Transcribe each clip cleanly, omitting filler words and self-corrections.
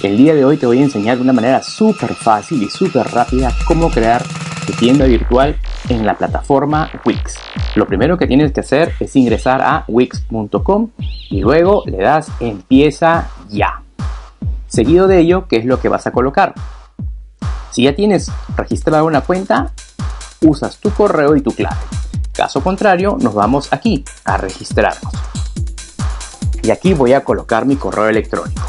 El día de hoy te voy a enseñar de una manera súper fácil y súper rápida cómo crear tu tienda virtual en la plataforma Wix. Lo primero que tienes que hacer es ingresar a wix.com y luego le das empieza ya. Seguido de ello, ¿qué es lo que vas a colocar? Si ya tienes registrada una cuenta, usas tu correo y tu clave. Caso contrario, nos vamos aquí a registrarnos. Y aquí voy a colocar mi correo electrónico.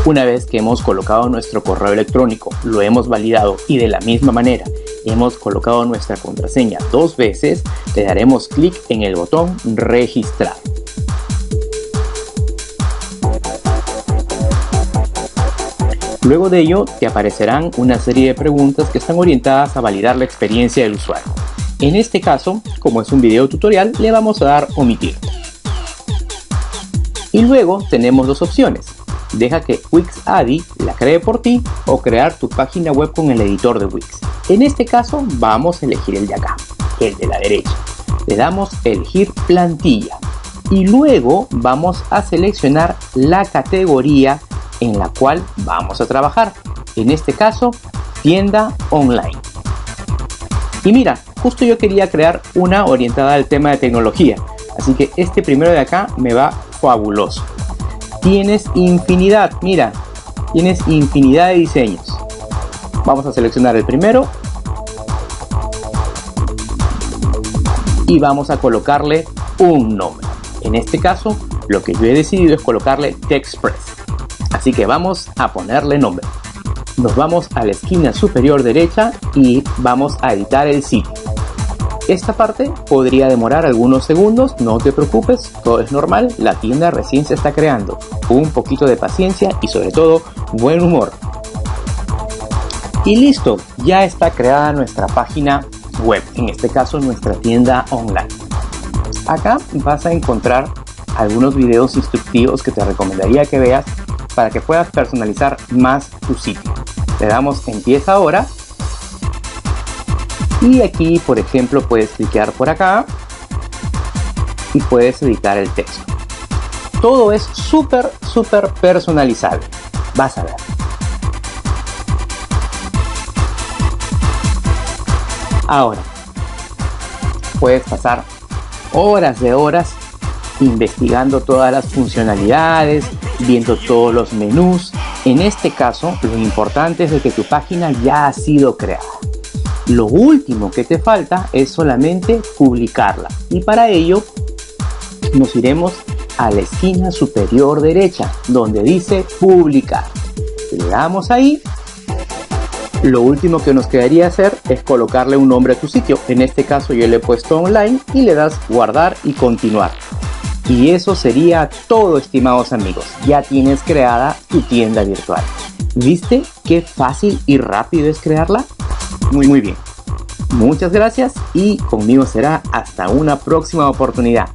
Una vez que hemos colocado nuestro correo electrónico, lo hemos validado y de la misma manera hemos colocado nuestra contraseña 2 veces, le daremos clic en el botón registrar. Luego de ello te aparecerán una serie de preguntas que están orientadas a validar la experiencia del usuario. En este caso, como es un video tutorial, le vamos a dar omitir. Y luego tenemos dos opciones. Deja que Wix-Addy la cree por ti o crear tu página web con el editor de Wix. En este caso vamos a elegir el de acá, el de la derecha. Le damos elegir plantilla y luego vamos a seleccionar la categoría en la cual vamos a trabajar. En este caso, tienda online. Y mira, justo yo quería crear una orientada al tema de tecnología, así que este primero de acá me va fabuloso. Tienes infinidad, mira, tienes infinidad de diseños. Vamos a seleccionar el primero y vamos a colocarle un nombre. En este caso, lo que yo he decidido es colocarle TechExpress. Así que vamos a ponerle nombre. Nos vamos a la esquina superior derecha y vamos a editar el sitio. Esta parte podría demorar algunos segundos, no te preocupes, todo es normal, la tienda recién se está creando. Un poquito de paciencia y sobre todo buen humor. Y listo, ya está creada nuestra página web, en este caso nuestra tienda online. Acá vas a encontrar algunos videos instructivos que te recomendaría que veas para que puedas personalizar más tu sitio. Le damos empieza ahora. Y aquí, por ejemplo, puedes cliquear por acá y puedes editar el texto. Todo es súper personalizable. Vas a ver. Ahora, puedes pasar horas de horas investigando todas las funcionalidades, viendo todos los menús. En este caso, lo importante es de que tu página ya ha sido creada. Lo último que te falta es solamente publicarla y para ello nos iremos a la esquina superior derecha donde dice publicar. Le damos ahí. Lo último que nos quedaría hacer es colocarle un nombre a tu sitio. En este caso yo le he puesto online y le das guardar y continuar. Y eso sería todo, estimados amigos. Ya tienes creada tu tienda virtual. ¿Viste qué fácil y rápido es crearla? Muy bien. Muchas gracias y conmigo será hasta una próxima oportunidad.